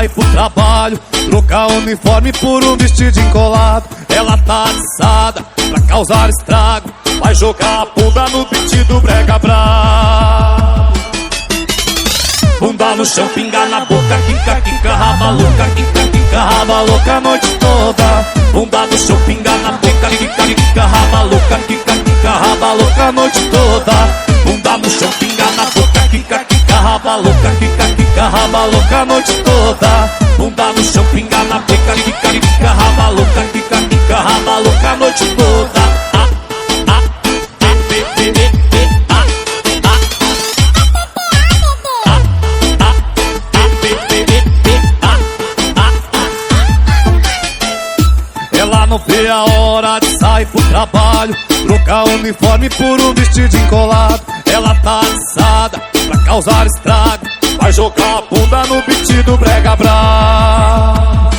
sai pro trabalho, trocar uniforme por um vestidinho colado. Ela tá atiçada pra causar estrago, vai jogar a bunda no beat do brega brabo. Bunda no chão, pinga na boca, quica, quica, raba louca, quica, quica, raba louca a noite toda. Bunda no chão, pinga na boca, quica, quica, raba louca, quica, quica, raba louca a noite toda. Bunda no chão, pinga na boca, quica, quica, raba louca, quica, quica, raba louca a noite toda. Bunda no chão, pinga na boca, quica, quica, raba louca, quica, quica, raba louca a noite toda. Ela não vê a hora de sair pro trabalho, trocar uniforme por um vestidinho colado. Ela tá atiçada pra causar estrago, vai jogar a bunda no beat do brega brabo.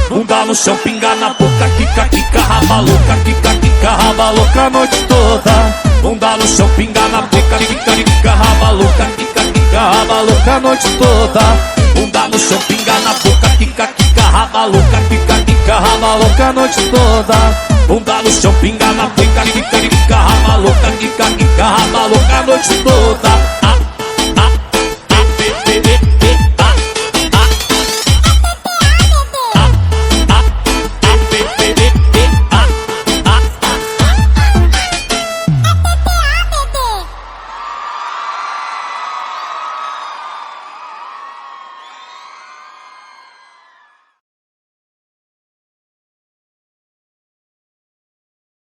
Bunda no chão, pinga na boca, quica, quica, raba louca, quica, quica, raba louca a noite toda. Bunda no chão, pinga na boca, quica, quica, raba louca, quica, quica, raba louca a noite toda. Bunda no chão, pinga na boca, quica, quica, raba louca, quica, quica, raba louca a noite toda. Bunda no chão, pinga na boca, quica, quica, raba louca, quica, quica, raba louca a noite toda.